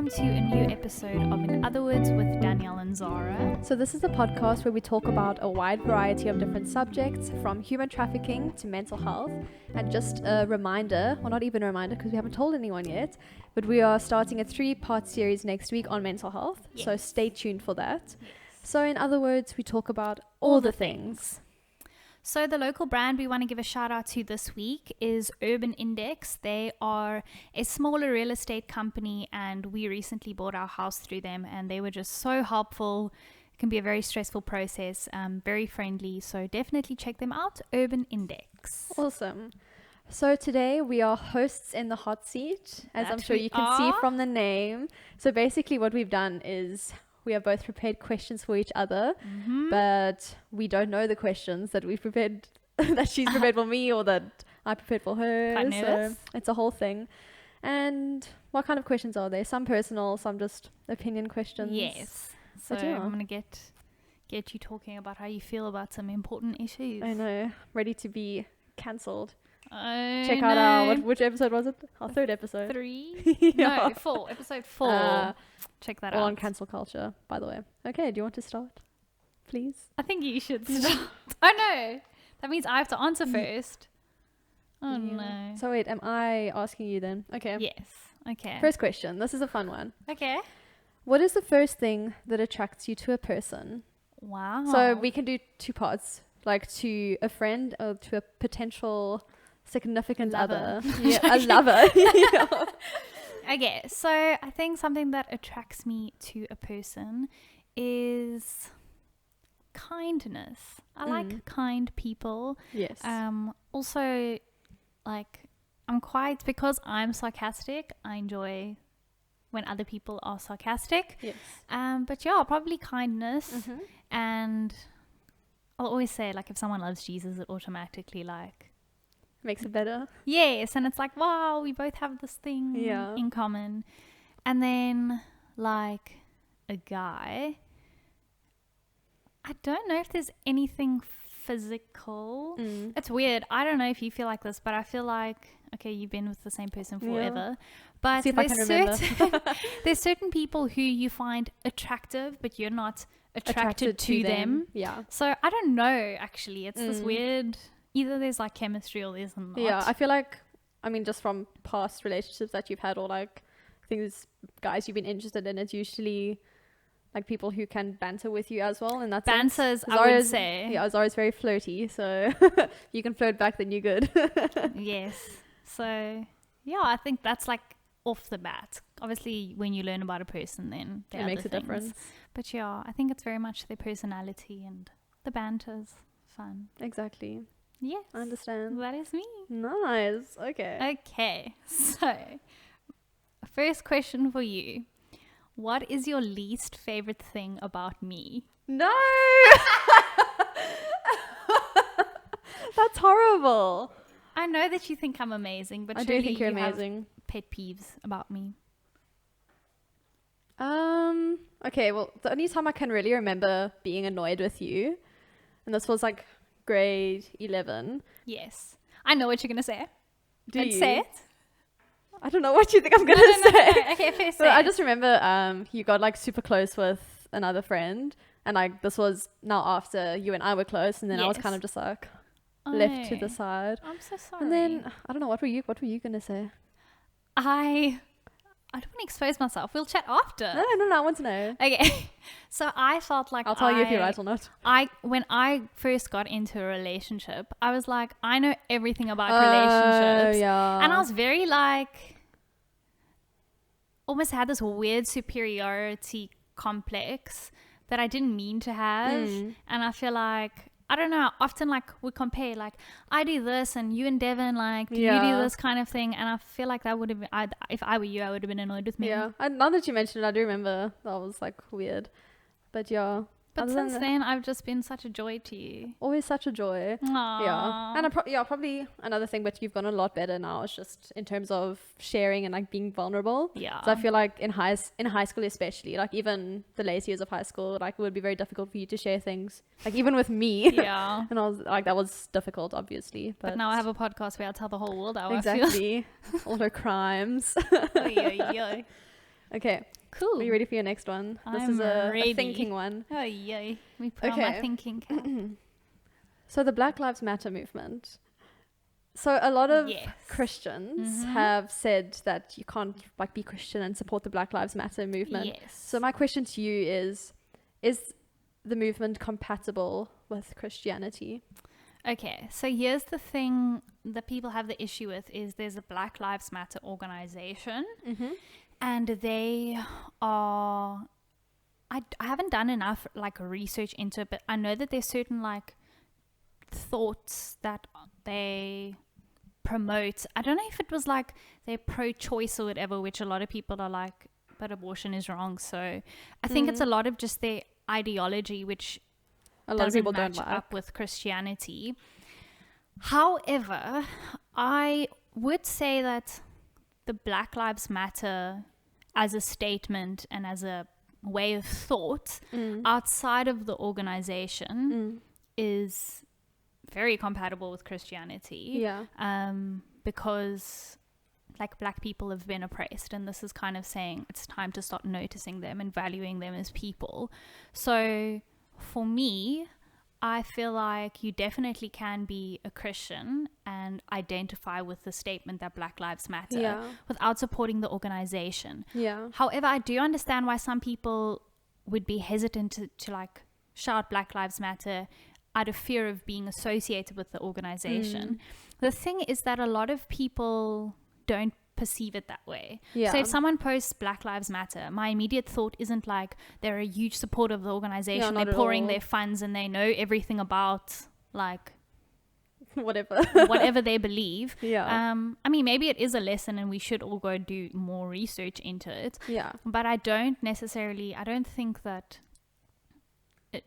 welcome to a new episode of In Other Words with Danielle and Zara. So this is a podcast where we talk about a wide variety of different subjects, from human trafficking to mental health. And just a reminder, or not even a reminder because we haven't told anyone yet, but we are starting a 3-part series next week on mental health. Yes. So stay tuned for that. Yes. So in other words, we talk about all the things. So the local brand we want to give a shout out to this week is Urban Index. They are a smaller real estate company and we recently bought our house through them and they were just so helpful. It can be a very stressful process, very friendly. So definitely check them out, Urban Index. Awesome. So today we are hosts in the hot seat, as I'm sure you can see from the name. So basically what we've done is we have both prepared questions for each other, but we don't know the questions that we've prepared, that she's prepared for me or that I prepared for her. Quite nervous. So it's a whole thing. And what kind of questions are there? Some personal, some just opinion questions. Yes. So But yeah. I'm going to get you talking about how you feel about some important issues. I know. Ready to be cancelled. Oh, Check out our, which episode was it? Our 3rd episode. 3? Yeah. No, 4. Episode 4. Check that All out. on cancel culture, by the way. Okay, do you want to start? Please. I think you should start. Oh no, that means I have to answer first. Oh no. So wait, am I asking you then? Okay. Yes. Okay. First question. This is a fun one. Okay. What is the first thing that attracts you to a person? Wow. So we can do 2 parts, like to a friend or to a potential significant Lover. other. Yeah, a lover. Yeah. Okay, so I think something that attracts me to a person is kindness. I like kind people. Yes. Also, like, because I'm sarcastic, I enjoy when other people are sarcastic. Yes. But yeah, probably kindness. Mm-hmm. And I'll always say, like, if someone loves Jesus, it automatically, like, Makes it better. yes. And it's like, wow, we both have this thing Yeah. in common. And then, like, a guy, I don't know if there's anything physical. It's weird. I don't know if you feel like this, but I feel like, okay, you've been with the same person forever. But See if I can remember. there's certain people who you find attractive, but you're not attracted to them. Yeah. So I don't know, actually. It's this weird, either there's like chemistry or there's not. Yeah, I feel like, I mean, just from past relationships that you've had or like things, guys you've been interested in, it's usually like people who can banter with you as well. And that's Banters, I would say. Yeah, Zara's very flirty, so you can flirt back, then you're good. Yes. So yeah, I think that's like off the bat. Obviously, when you learn about a person, then It makes a difference. But yeah, I think it's very much their personality and the banter's fun. Exactly. Yes. I understand. That is me. Nice. Okay. Okay. So, first question for you. What is your least favorite thing about me? No! That's horrible. I know that you think I'm amazing, but I surely do think you're you have amazing. pet peeves about me. Okay, well, the only time I can really remember being annoyed with you, and this was like grade 11. Yes. I know what you're going to say. Do you? Say it. I don't know what you think I'm going to say. No. Okay, fair, So say I it. just remember you got like super close with another friend, and like this was now after you and I were close, and then I was Yes. kind of just like left to Oh, the side. I'm so sorry. And then I don't know, what were you gonna say? I don't want to expose myself. We'll chat after. No, I want to know. Okay. So I felt like I'll tell you if you're right or not. When I first got into a relationship, I was like, I know everything about Oh, relationships. yeah. And I was very like, almost had this weird superiority complex that I didn't mean to have. And I feel like, I don't know, often like we compare, like I do this and you and Devin, like, do you do this kind of thing? And I feel like that would have been, if I were you, I would have been annoyed with me. Yeah. Now that you mentioned it, I do remember that was like weird. But yeah. But Other since than then, I've just been such a joy to you. always such a joy. Aww. Yeah. And probably another thing, but you've gotten a lot better now, is just in terms of sharing and like being vulnerable. Yeah. So I feel like in high school especially, like even the later years of high school, like it would be very difficult for you to share things. Like even with me. Yeah. And I was like, that was difficult, obviously. But now I have a podcast where I tell the whole world how I feel. exactly all her crimes. Oy, oy, oy. Okay. Cool. Are you ready for your next one? This is a thinking one. Oh, yay. Let me put on my thinking cap. So the Black Lives Matter movement. So a lot of Christians have said that you can't like be Christian and support the Black Lives Matter movement. Yes. So my question to you is the movement compatible with Christianity? Okay, so here's the thing that people have the issue with is there's a Black Lives Matter organization, and they are, I haven't done enough like research into it, but I know that there's certain like thoughts that they promote. I don't know if it was like they're pro-choice or whatever, which a lot of people are like, but abortion is wrong. So I think it's a lot of just their ideology, which a lot of people doesn't don't match like up with Christianity. However, I would say that the Black Lives Matter as a statement and as a way of thought outside of the organization is very compatible with Christianity. Because like Black people have been oppressed, and this is kind of saying it's time to start noticing them and valuing them as people. So for me, I feel like you definitely can be a Christian and identify with the statement that Black Lives Matter without supporting the organization. However, I do understand why some people would be hesitant to like shout Black Lives Matter out of fear of being associated with the organization. The thing is that a lot of people don't perceive it that way. So if someone posts Black Lives Matter, my immediate thought isn't like they're a huge supporter of the organization, they're pouring their funds and they know everything about like whatever they believe. I mean, maybe it is a lesson and we should all go do more research into it. But I don't think that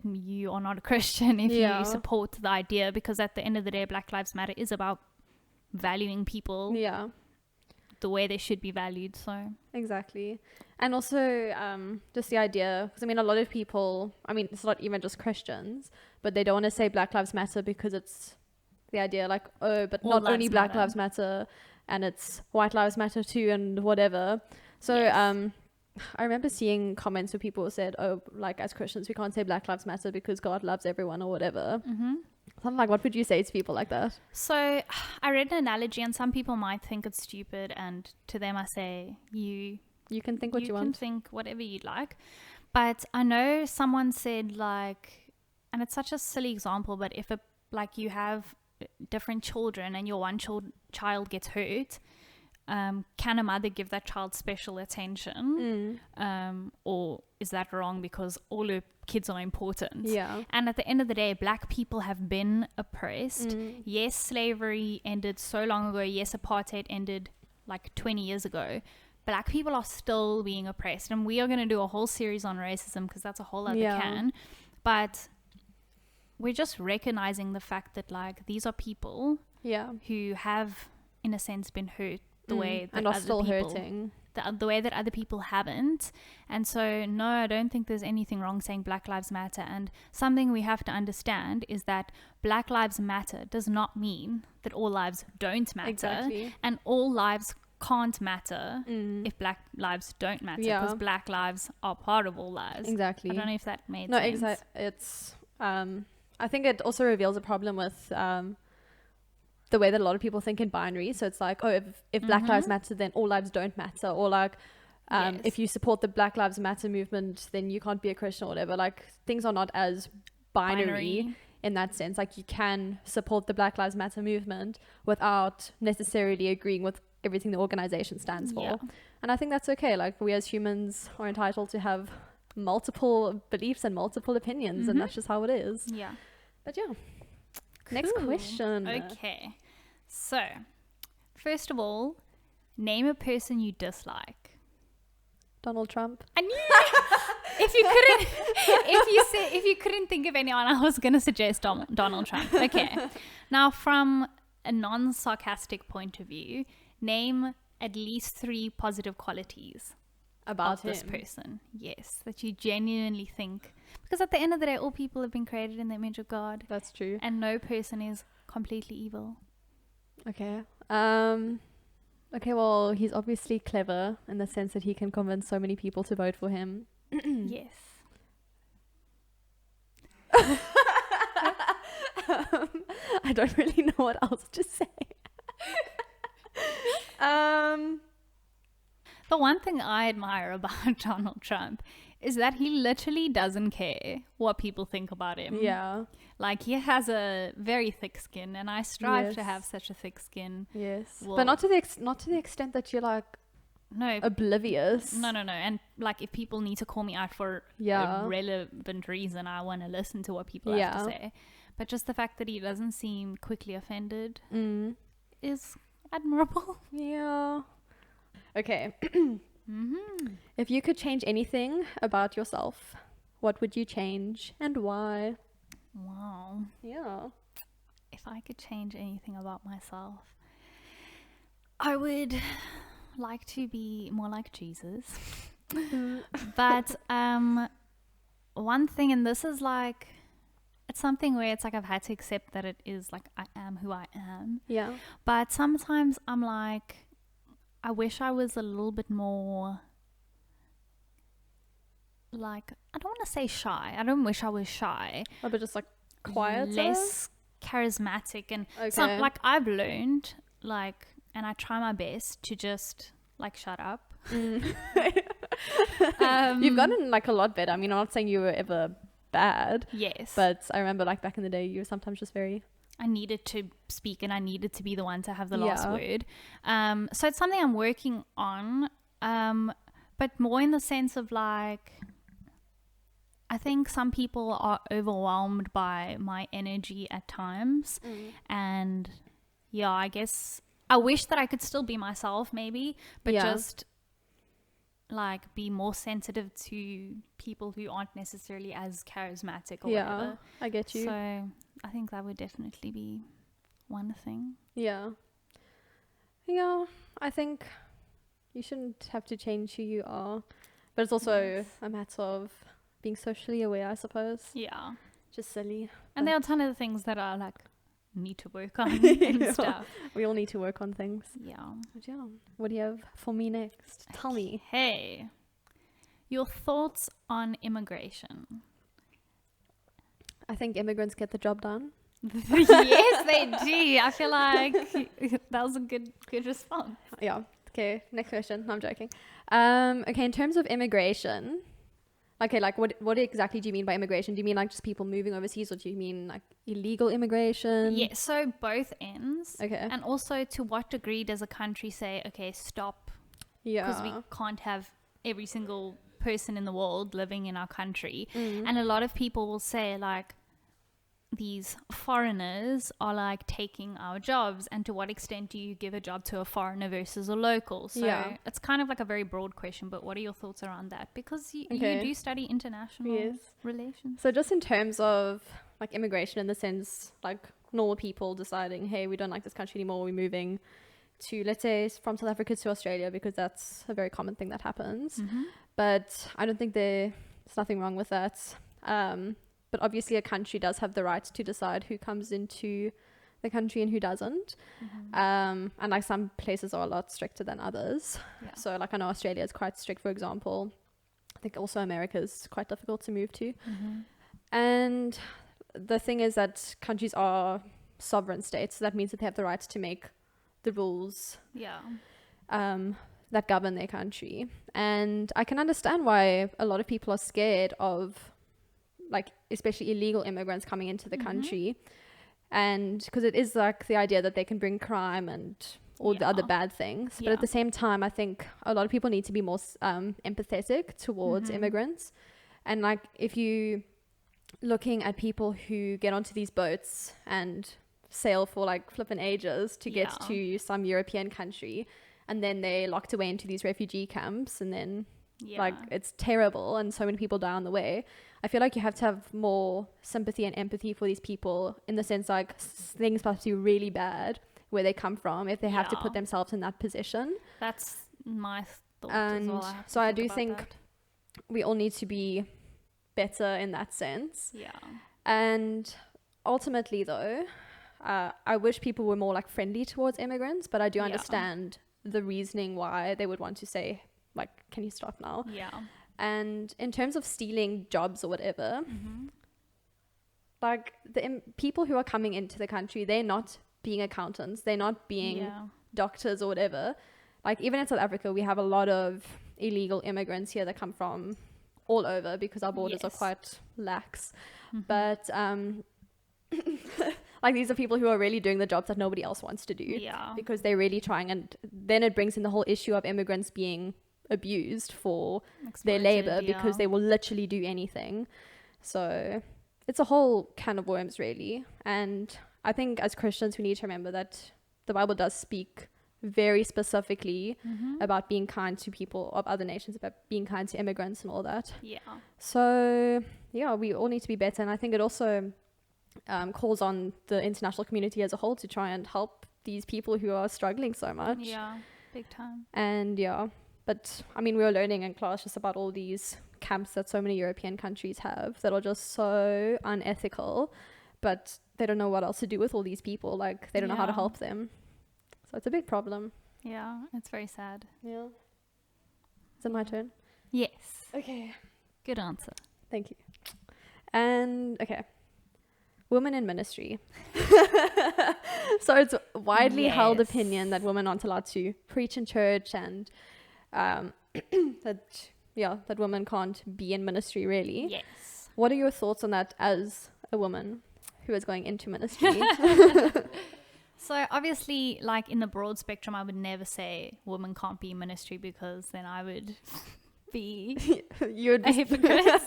you are not a Christian if you support the idea, because at the end of the day, Black Lives Matter is about valuing people the way they should be valued. So exactly. And also just the idea, because I mean a lot of people, I mean it's not even just Christians, but they don't want to say Black Lives Matter because it's the idea like, oh, but all not only Black Lives Matter, and it's White Lives Matter too and whatever. So I remember seeing comments where people said, oh, like as Christians we can't say Black Lives Matter because God loves everyone or whatever. I'm like, what would you say to people like that? So I read an analogy, and some people might think it's stupid, and to them I say, you can think what you want. You can think whatever you'd like. But I know someone said like, and it's such a silly example, but if you have different children and your one child gets hurt, can a mother give that child special attention? Or is that wrong because all her kids are important? And at the end of the day, Black people have been oppressed. Yes, slavery ended so long ago. Yes, apartheid ended like 20 years ago. Black people are still being oppressed, and we are going to do a whole series on racism because that's a whole other can. But we're just recognizing the fact that like these are people who have in a sense been hurt the way that and are still hurting, the way that other people haven't. And so no, I don't think there's anything wrong saying Black Lives Matter. And something we have to understand is that Black Lives Matter does not mean that all lives don't matter, and all lives can't matter if Black lives don't matter, because Black lives are part of all lives. I don't know if that made sense. Exactly. It's I think it also reveals a problem with the way that a lot of people think in binary. So it's like, oh, if Black lives matter, then all lives don't matter, or like if you support the Black Lives Matter movement, then you can't be a Christian or whatever. Like things are not as binary in that sense. Like you can support the Black Lives Matter movement without necessarily agreeing with everything the organization stands for. And I think that's okay. Like we as humans are entitled to have multiple beliefs and multiple opinions, and that's just how it is. But cool. Next question. Okay, so first of all, name a person you dislike. Donald Trump. I knew if you couldn't think of anyone, I was gonna suggest Donald Trump. Okay, now from a non-sarcastic point of view, name at least 3 positive qualities about this person. Yes, that you genuinely think, because at the end of the day, all people have been created in the image of God. That's true. And no person is completely evil. Okay. Okay, well, he's obviously clever in the sense that he can convince so many people to vote for him. Yes. I don't really know what else to say. The one thing I admire about Donald Trump is that he literally doesn't care what people think about him. Yeah. Like, he has a very thick skin, and I strive Yes. to have such a thick skin. Yes. Well, but not to the extent that you're like no, oblivious. No. And like, if people need to call me out for Yeah. a relevant reason, I want to listen to what people have to say. But just the fact that he doesn't seem quickly offended is admirable. Yeah. Okay. If you could change anything about yourself, what would you change and why? Wow. Yeah. If I could change anything about myself, I would like to be more like Jesus. But one thing, and this is like, it's something where it's like I've had to accept that it is like I am who I am. Yeah. But sometimes I'm like, I wish I was a little bit more, like, I don't want to say shy. I don't wish I was shy. Oh, but just like quieter? Less charismatic. And Okay. like, I've learned, like, and I try my best to just, like, shut up. You've gotten like a lot better. I mean, I'm not saying you were ever bad. Yes. But I remember like back in the day, you were sometimes just very... I needed to speak and I needed to be the one to have the last word. So it's something I'm working on, but more in the sense of like, I think some people are overwhelmed by my energy at times. And yeah, I guess I wish that I could still be myself maybe, but just like be more sensitive to people who aren't necessarily as charismatic or whatever. I get you. So I think that would definitely be one thing. Yeah, I think you shouldn't have to change who you are, but it's also a matter of being socially aware, I suppose. Yeah. Just silly. And there are a ton of things that I like need to work on and stuff. We all need to work on things. Yeah. But yeah, what do you have for me next? Tell me. Hey, your thoughts on immigration? I think immigrants get the job done. Yes, they do. I feel like that was a good response. Yeah. Okay, next question. No, I'm joking. Okay, in terms of immigration, okay, like what exactly do you mean by immigration? Do you mean like just people moving overseas, or do you mean like illegal immigration? Yeah, so both ends. Okay. And also, to what degree does a country say, okay, stop? Yeah. Because we can't have every single person in the world living in our country. And a lot of people will say like, these foreigners are like taking our jobs, and to what extent do you give a job to a foreigner versus a local? So it's kind of like a very broad question, but what are your thoughts around that? Because you do study international relations. So just in terms of like immigration, in the sense like normal people deciding, hey, we don't like this country anymore, we're moving to, let's say, from South Africa to Australia, because that's a very common thing that happens. But I don't think there's nothing wrong with that. But obviously a country does have the right to decide who comes into the country and who doesn't. And like some places are a lot stricter than others. So like I know Australia is quite strict, for example. I think also America is quite difficult to move to. And the thing is that countries are sovereign states. So that means that they have the right to make the rules that govern their country. And I can understand why a lot of people are scared of, like, especially illegal immigrants coming into the country, and because it is like the idea that they can bring crime and all the other bad things. But at the same time, I think a lot of people need to be more empathetic towards immigrants. And like, if you looking at people who get onto these boats and sail for like flippin' ages to get to some European country, and then they're locked away into these refugee camps, and then like it's terrible and so many people die on the way. I feel like you have to have more sympathy and empathy for these people, in the sense like things must be really bad where they come from if they have to put themselves in that position. That's my thought And as well. so I do think we all need to be better in that sense. And ultimately though, I wish people were more like friendly towards immigrants, but I do understand the reasoning why they would want to say, like, can you stop now? Yeah. And in terms of stealing jobs or whatever, like the people who are coming into the country, they're not being accountants, they're not being doctors or whatever. Like even in South Africa, we have a lot of illegal immigrants here that come from all over because our borders are quite lax. But like these are people who are really doing the jobs that nobody else wants to do because they're really trying. And then it brings in the whole issue of immigrants being abused for their labor because they will literally do anything. So it's a whole can of worms, really. And I think as Christians, we need to remember that the Bible does speak very specifically about being kind to people of other nations, about being kind to immigrants and all that. Yeah. So, yeah, we all need to be better. And I think it also calls on the international community as a whole to try and help these people who are struggling so much. Yeah, big time. And yeah, but I mean, we were learning in class just about all these camps that so many European countries have that are just so unethical, but they don't know what else to do with all these people. Like, they don't know how to help them. So it's a big problem. Yeah, it's very sad. Yeah. Is it my turn? Yes. Okay. Good answer. Thank you. And, okay. Women in ministry. So it's widely held opinion that women aren't allowed to preach in church and that women can't be in ministry, really. Yes. What are your thoughts on that as a woman who is going into ministry? So obviously, like in the broad spectrum, I would never say women can't be in ministry because then I would be a hypocrite,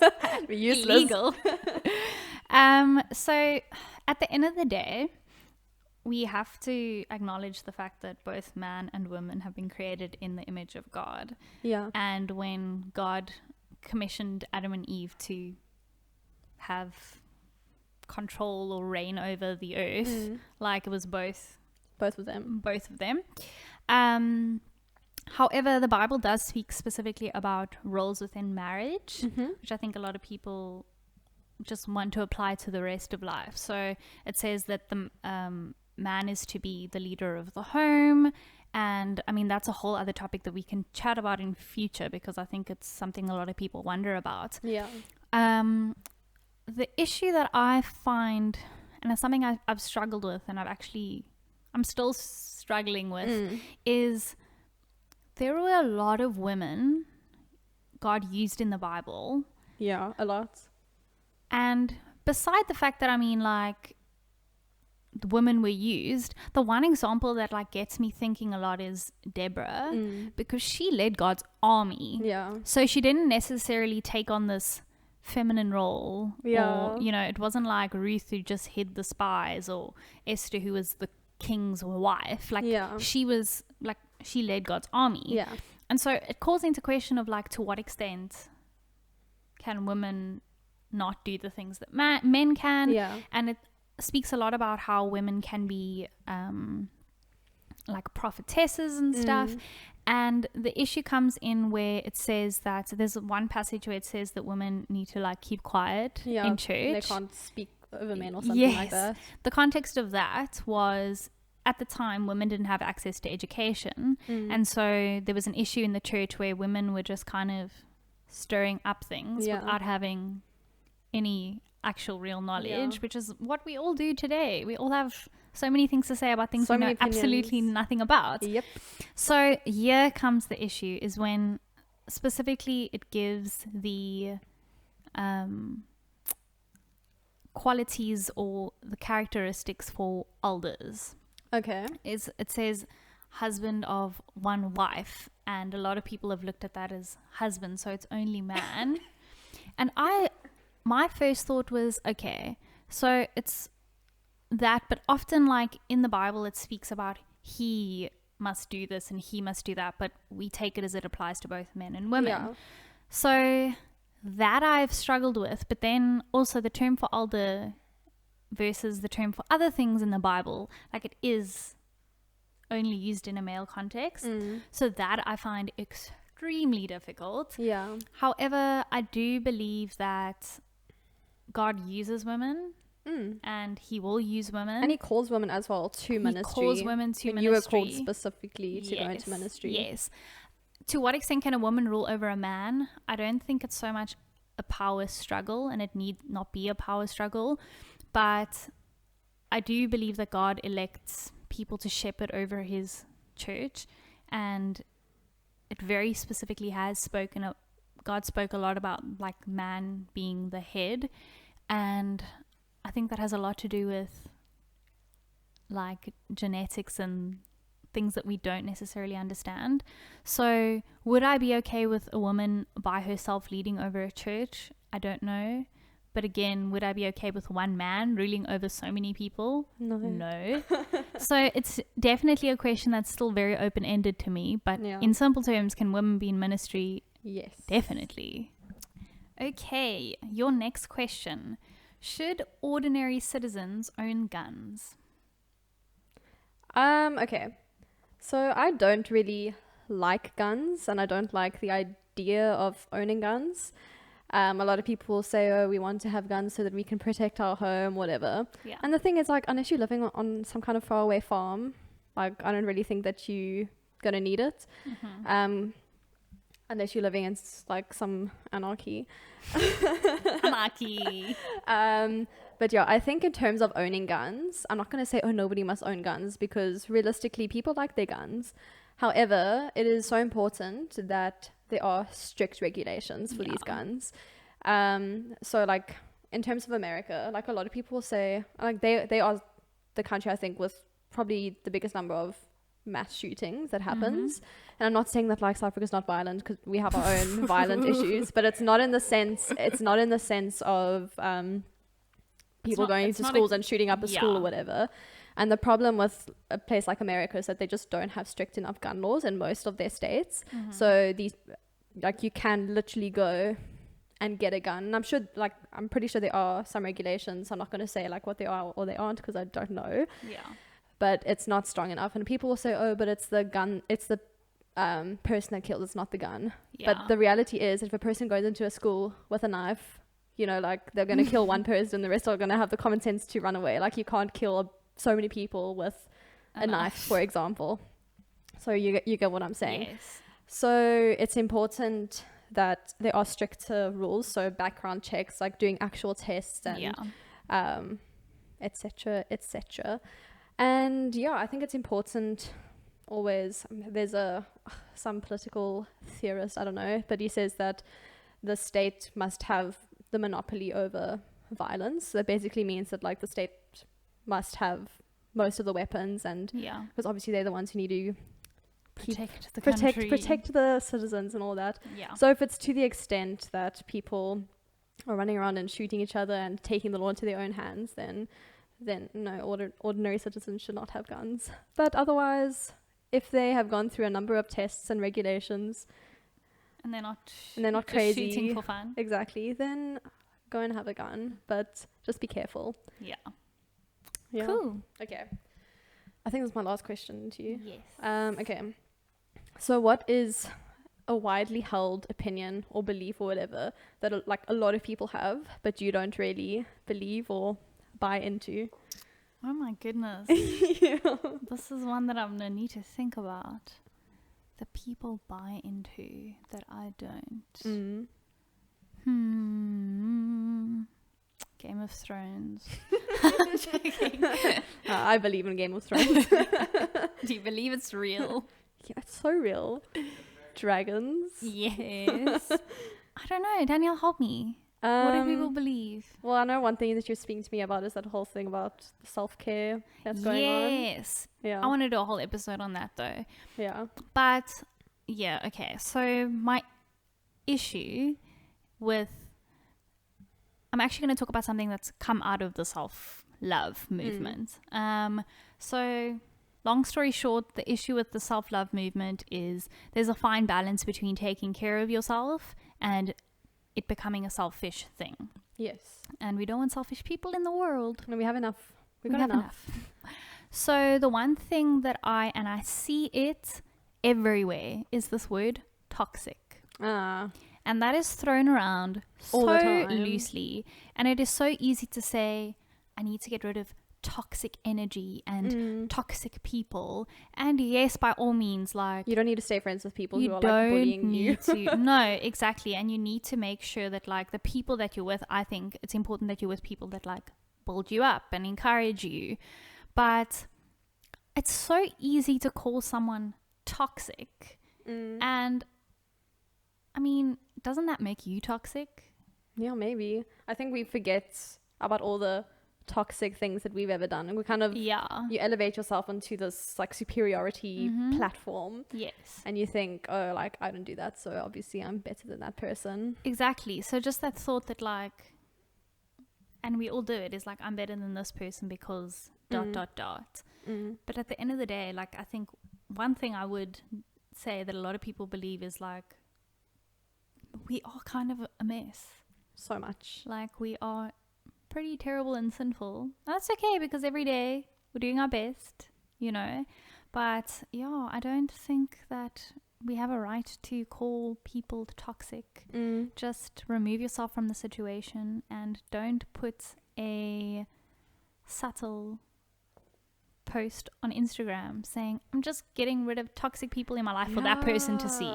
be useless. Illegal. So at the end of the day, we have to acknowledge the fact that both man and woman have been created in the image of God. Yeah. And when God commissioned Adam and Eve to have control or reign over the earth, like it was both of them. However, the Bible does speak specifically about roles within marriage, which I think a lot of people just want to apply to the rest of life. So it says that the man is to be the leader of the home, and I mean that's a whole other topic that we can chat about in future because I think it's something a lot of people wonder about. The issue that I find, and it's something I've struggled with and I'm still struggling with, is there were a lot of women God used in the Bible. Yeah, a lot. And beside the fact that, I mean, like, the women were used, the one example that, like, gets me thinking a lot is Deborah, because she led God's army. Yeah. So she didn't necessarily take on this feminine role. Yeah. Or, you know, it wasn't like Ruth who just hid the spies, or Esther who was the king's wife. Like, she was, like, she led God's army. Yeah. And so it calls into question of, like, to what extent can women not do the things that men can? Yeah. And it speaks a lot about how women can be like prophetesses and stuff. And the issue comes in where it says that there's one passage where it says that women need to, like, keep quiet in church. They can't speak over men or something like that. The context of that was, at the time, women didn't have access to education. And so there was an issue in the church where women were just kind of stirring up things without having any actual real knowledge, which is what we all do today. We all have so many things to say about things we know absolutely nothing about. Yep. So here comes the issue, is when specifically it gives the qualities or the characteristics for elders. Okay. It says husband of one wife, and a lot of people have looked at that as husband, so it's only man. And my first thought was, okay, so it's that, but often, like, in the Bible it speaks about he must do this and he must do that, but we take it as it applies to both men and women. So that I've struggled with. But then also the term for elder versus the term for other things in the Bible, like, it is only used in a male context. So that I find extremely difficult. However, I do believe that God uses women and he will use women. And he calls women as well to ministry. He calls women to ministry. You were called specifically to go into ministry. Yes. To what extent can a woman rule over a man? I don't think it's so much a power struggle, and it need not be a power struggle, but I do believe that God elects people to shepherd over his church, and it very specifically has spoken, God spoke a lot about like man being the head, and I think that has a lot to do with like genetics and things that we don't necessarily understand. So would I be okay with a woman by herself leading over a church? I don't know. But again, would I be okay with one man ruling over so many people? No. So it's definitely a question that's still very open-ended to me. But in simple terms, can women be in ministry? Yes. Definitely. Okay, your next question. Should ordinary citizens own guns? Okay. So I don't really like guns, and I don't like the idea of owning guns. A lot of people will say, oh, we want to have guns so that we can protect our home, whatever. Yeah. And the thing is, like, unless you're living on some kind of faraway farm, like, I don't really think that you're going to need it. Unless you're living in, like, some anarchy. Anarchy. But yeah, I think in terms of owning guns, I'm not going to say, oh, nobody must own guns, because realistically, people like their guns. However, it is so important that there are strict regulations for these guns. So like in terms of America, like a lot of people say, like they are the country, I think, with probably the biggest number of mass shootings that happens. And I'm not saying that like South Africa is not violent, because we have our own violent issues, but it's not in the sense of people going into schools and shooting up a school or whatever. And the problem with a place like America is that they just don't have strict enough gun laws in most of their states. So these, like, you can literally go and get a gun. And I'm pretty sure there are some regulations. I'm not going to say like what they are or they aren't, because I don't know. Yeah. But it's not strong enough. And people will say, oh, but it's the gun, it's the person that kills, it's not the gun. Yeah. But the reality is, if a person goes into a school with a knife, you know, like, they're going to kill one person, the rest are going to have the common sense to run away. Like, you can't kill so many people with a knife, for example. So you get what I'm saying. Yes. So it's important that there are stricter rules, so background checks, like doing actual tests and etc. And yeah, I think it's important always. There's some political theorist, I don't know, but he says that the state must have the monopoly over violence. So that basically means that like the state must have most of the weapons, and because obviously they're the ones who need to protect the citizens and all that. So if it's to the extent that people are running around and shooting each other and taking the law into their own hands, then no, ordinary citizens should not have guns. But otherwise, if they have gone through a number of tests and regulations and they're not crazy, shooting for fun, exactly, then go and have a gun, but just be careful. Yeah. Cool. Okay. I think that's my last question to you. Yes. Okay. So what is a widely held opinion or belief or whatever that like a lot of people have, but you don't really believe or buy into? Oh my goodness. This is one that I'm going to need to think about. The people buy into that I don't. Game of Thrones. I believe in Game of Thrones. Do you believe it's real? Yeah, it's so real. Dragons. Yes. I don't know. Danielle, help me. What do people believe? Well, I know one thing that you're speaking to me about is that whole thing about self-care that's going on. Yes. Yeah. I want to do a whole episode on that though. Yeah. But yeah, okay. So my issue with, I'm actually going to talk about something that's come out of the self-love movement. So long story short, the issue with the self-love movement is there's a fine balance between taking care of yourself and it becoming a selfish thing. Yes. And we don't want selfish people in the world. No, we have enough. We have enough. So the one thing that I see it everywhere is this word toxic. And that is thrown around so loosely. And it is so easy to say, I need to get rid of toxic energy and toxic people. And yes, by all means, like, you don't need to stay friends with people who are like bullying you. No, exactly. And you need to make sure that like the people that you're with, I think it's important that you're with people that like build you up and encourage you. But it's so easy to call someone toxic. And I mean, doesn't that make you toxic? Yeah, maybe. I think we forget about all the toxic things that we've ever done, and we kind of you elevate yourself onto this like superiority platform. Yes. And you think, oh, like, I don't do that, so obviously I'm better than that person. Exactly. So just that thought that like, and we all do it, is like, I'm better than this person because ... But at the end of the day, like, I think one thing I would say that a lot of people believe is like, we are kind of a mess. So much. Like, we are pretty terrible and sinful. That's okay, because every day we're doing our best, you know. But yeah, I don't think that we have a right to call people toxic. Just remove yourself from the situation and don't put a subtle post on Instagram saying, I'm just getting rid of toxic people in my life for that person to see.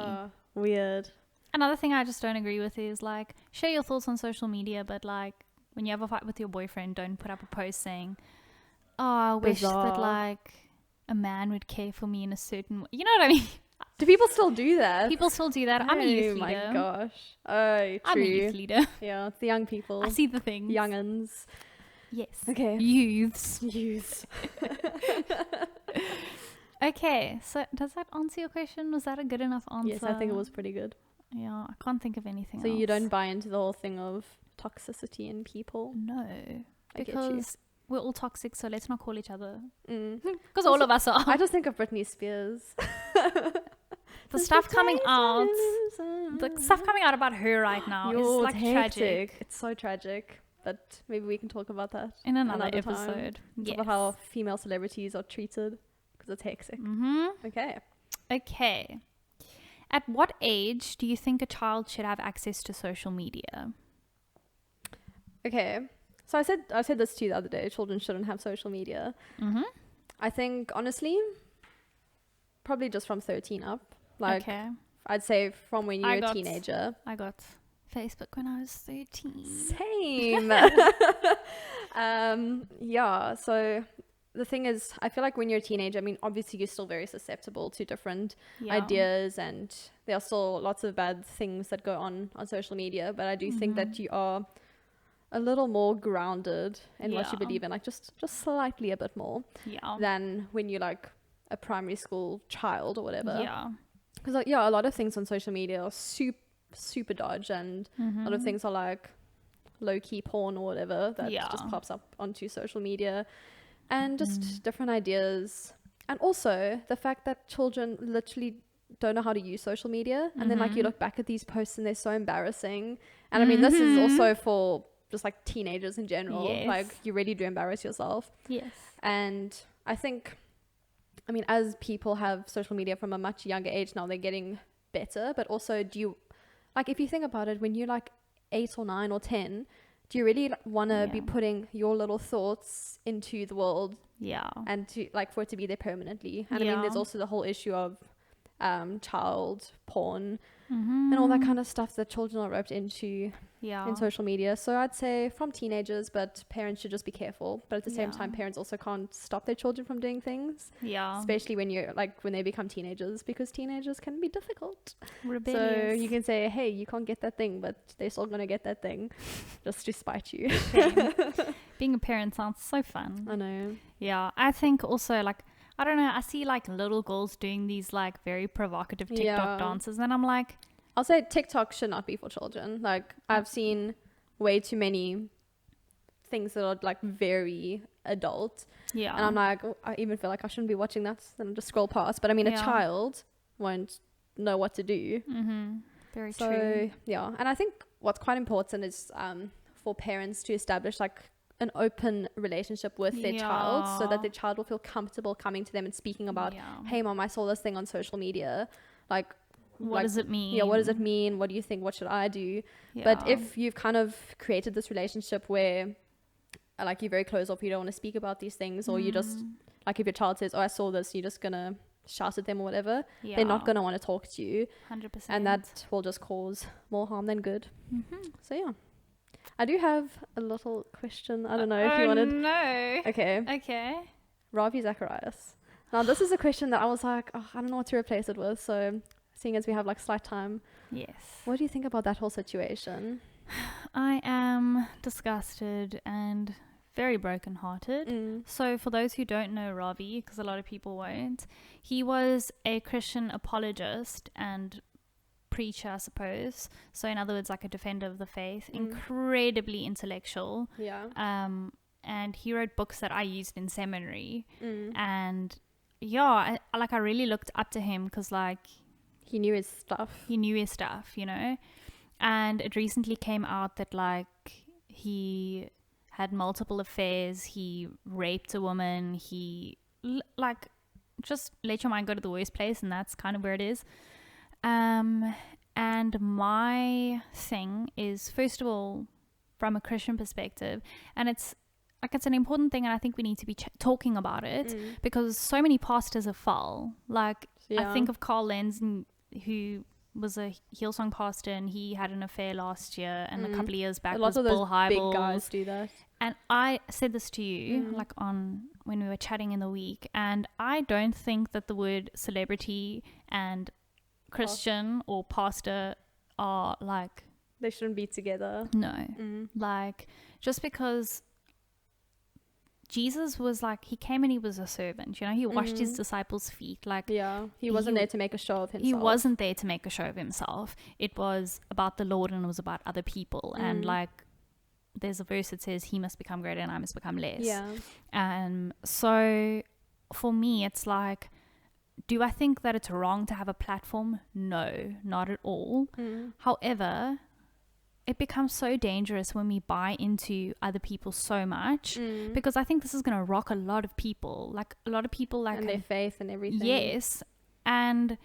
Weird. Another thing I just don't agree with is like, share your thoughts on social media, but like, when you have a fight with your boyfriend, don't put up a post saying, oh, I wish that like a man would care for me in a certain way. You know what I mean? Do people still do that? People still do that. I'm a youth leader. Oh my gosh. Oh, true. I'm a youth leader. Yeah, it's the young people. I see the things. Young'uns. Yes. Okay. Youths. Okay, so does that answer your question? Was that a good enough answer? Yes, I think it was pretty good. Yeah, I can't think of anything so else. You don't buy into the whole thing of toxicity in people? No. Because we're all toxic, so let's not call each other. Because all of us are. I just think of Britney Spears. The stuff coming out about her right now is like tragic. It's so tragic. But maybe we can talk about that in another episode. Yes. About how female celebrities are treated, because it's hectic. Okay. At what age do you think a child should have access to social media? Okay. So I said this to you the other day. Children shouldn't have social media. I think, honestly, probably just from 13 up. Like, I'd say from when you're a teenager. I got Facebook when I was 13. Same. Yeah, so the thing is, I feel like when you're a teenager, I mean, obviously you're still very susceptible to different ideas, and there are still lots of bad things that go on social media, but I do think that you are a little more grounded in what you believe in, like just slightly a bit more than when you're like a primary school child or whatever. Because like, a lot of things on social media are super dodge, and a lot of things are like low-key porn or whatever that just pops up onto social media, and just different ideas. And also the fact that children literally don't know how to use social media, and then like you look back at these posts and they're so embarrassing. And I mean, this is also for just like teenagers in general. Like, you really do embarrass yourself. And I think, I mean, as people have social media from a much younger age now, they're getting better. But also, do you, like, if you think about it, when you're like 8 or 9 or 10, do you really want to be putting your little thoughts into the world? And to like for it to be there permanently? And I mean, there's also the whole issue of child porn and all that kind of stuff that children are roped into in social media. So I'd say from teenagers, but parents should just be careful. But at the same time, parents also can't stop their children from doing things. Especially when you're like, when they become teenagers, because teenagers can be difficult. Rebellious. So you can say, hey, you can't get that thing, but they're still going to get that thing just to spite you. Being a parent sounds so fun. I know. Yeah. I think also, like, I don't know, I see like little girls doing these like very provocative TikTok dances, and I'm like, I'll say TikTok should not be for children. Like, I've seen way too many things that are like very adult. And I'm like, I even feel like I shouldn't be watching that, and I just scroll past. But I mean, a child won't know what to do. Very so, true. Yeah. And I think what's quite important is for parents to establish like an open relationship with their child, so that their child will feel comfortable coming to them and speaking about, hey mom, I saw this thing on social media, like, what does it mean? What does it mean? What do you think? What should I do? But if you've kind of created this relationship where like you're very closed off, you don't want to speak about these things, or you just, like if your child says, oh, I saw this, you're just gonna shout at them or whatever, they're not gonna want to talk to you. 100%. And that will just cause more harm than good. So yeah, I do have a little question. I don't know if you wanted. No. Okay. Ravi Zacharias. Now this is a question that I was like, oh, I don't know what to replace it with. So seeing as we have like slight time, yes, what do you think about that whole situation? I am disgusted and very brokenhearted. So for those who don't know Ravi, because a lot of people won't, he was a Christian apologist and preacher, I suppose. So in other words, like a defender of the faith, incredibly intellectual. Yeah. And he wrote books that I used in seminary. And yeah, I really looked up to him because like he knew his stuff, you know. And it recently came out that like he had multiple affairs, he raped a woman, he like just let your mind go to the worst place, and that's kind of where it is. And my thing is, first of all, from a Christian perspective, and it's an important thing, and I think we need to be talking about it because so many pastors have fall. Like I think of Carl Lenz, who was a Hillsong pastor, and he had an affair last year, and a couple of years back was Bill Hybels. Big guys do that. And I said this to you like on when we were chatting in the week, and I don't think that the word celebrity and Christian or pastor are like, they shouldn't be together. No. Like just because Jesus was like, he came and he was a servant, you know, he washed his disciples' feet. Like, yeah, he wasn't there to make a show of himself. He wasn't there to make a show of himself. It was about the Lord, and it was about other people. And like, there's a verse that says, he must become greater and I must become less. Yeah. So for me, it's like, do I think that it's wrong to have a platform? No, not at all. However, it becomes so dangerous when we buy into other people so much, because I think this is going to rock a lot of people, like and their faith and everything. Yes. And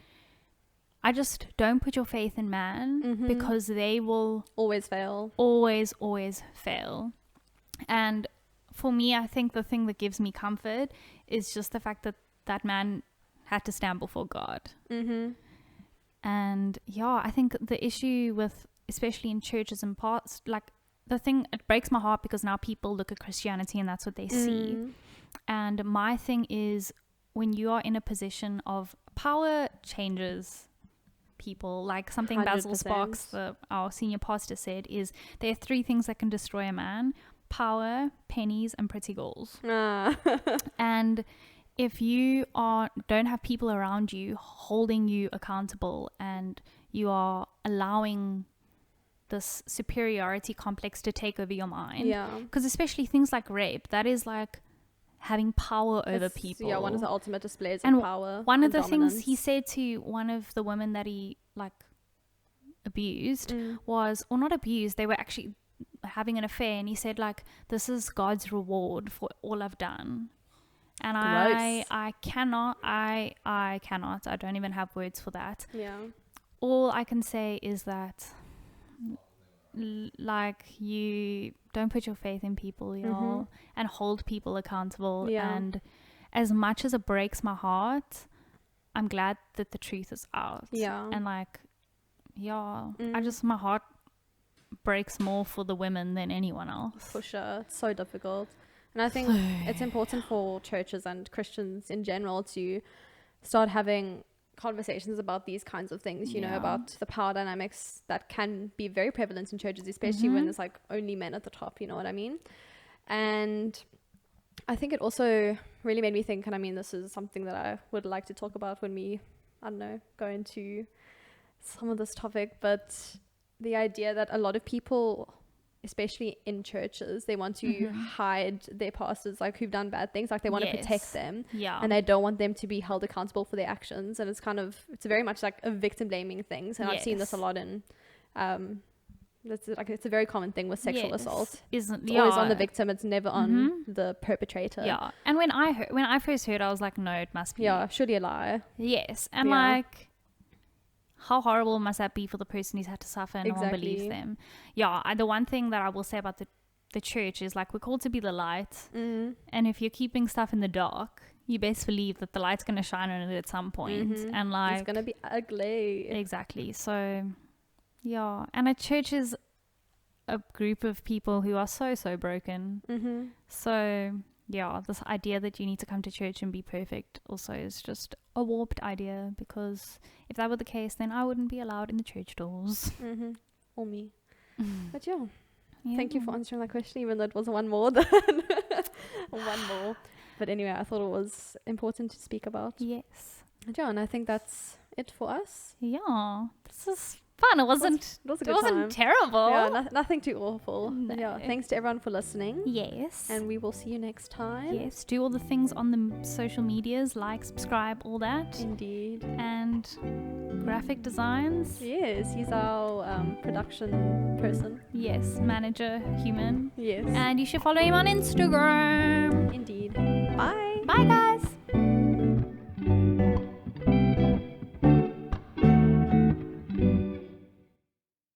I just don't put your faith in man, because they will always fail. Always fail. And for me, I think the thing that gives me comfort is just the fact that that man had to stand before God. And yeah, I think the issue with, especially in churches and parts, like the thing, it breaks my heart because now people look at Christianity and that's what they see. And my thing is, when you are in a position of power, changes people. Like something 100%. Basil Sparks, our senior pastor, said is there are 3 things that can destroy a man: power, pennies, and pretty girls. And if you don't have people around you holding you accountable, and you are allowing this superiority complex to take over your mind, because especially things like rape, that is like having power over people. One of the ultimate displays of power. One of the things he said to one of the women that he like abused was, or not abused, they were actually having an affair, and he said like, this is God's reward for all I've done. And I cannot, I don't even have words for that. All I can say is that like, you don't put your faith in people, y'all, and hold people accountable. And as much as it breaks my heart, I'm glad that the truth is out. And like, I just, my heart breaks more for the women than anyone else. For sure. It's so difficult. And I think it's important for churches and Christians in general to start having conversations about these kinds of things, you know, about the power dynamics that can be very prevalent in churches, especially when there's like only men at the top, you know what I mean? And I think it also really made me think, and I mean, this is something that I would like to talk about when we, I don't know, go into some of this topic, but the idea that a lot of people, especially in churches, they want to hide their pastors, like who've done bad things, like they want to protect them, and they don't want them to be held accountable for their actions. And it's very much like a victim blaming thing. And I've seen this a lot in it's a very common thing with sexual assault. It's always on the victim, it's never on the perpetrator. And when I first heard, I was like, no, it must be surely a lie. And like, how horrible must that be for the person who's had to suffer and no one believes them? The one thing that I will say about the the church is like, we're called to be the light. Mm. And if you're keeping stuff in the dark, you best believe that the light's going to shine on it at some point. Mm-hmm. And like, it's going to be ugly. Exactly. So, yeah. And a church is a group of people who are so, so broken. Mm-hmm. So, yeah, this idea that you need to come to church and be perfect also is just a warped idea, because if that were the case, then I wouldn't be allowed in the church doors. Mm-hmm. Or me. But yeah. Yeah. Thank you for answering that question, even though it was one more than one more. But anyway, I thought it was important to speak about. Yes. Yeah, and I think that's it for us. Yeah. This is fun. It wasn't terrible. Yeah, nothing too awful. No. Yeah, thanks to everyone for listening. Yes. And we will see you next time. Yes. Do all the things on the social medias, like, subscribe, all that. Indeed. And graphic designs. Yes, he's our production person. Yes, manager, human. Yes. And you should follow him on Instagram. Indeed. Bye. Bye, guys.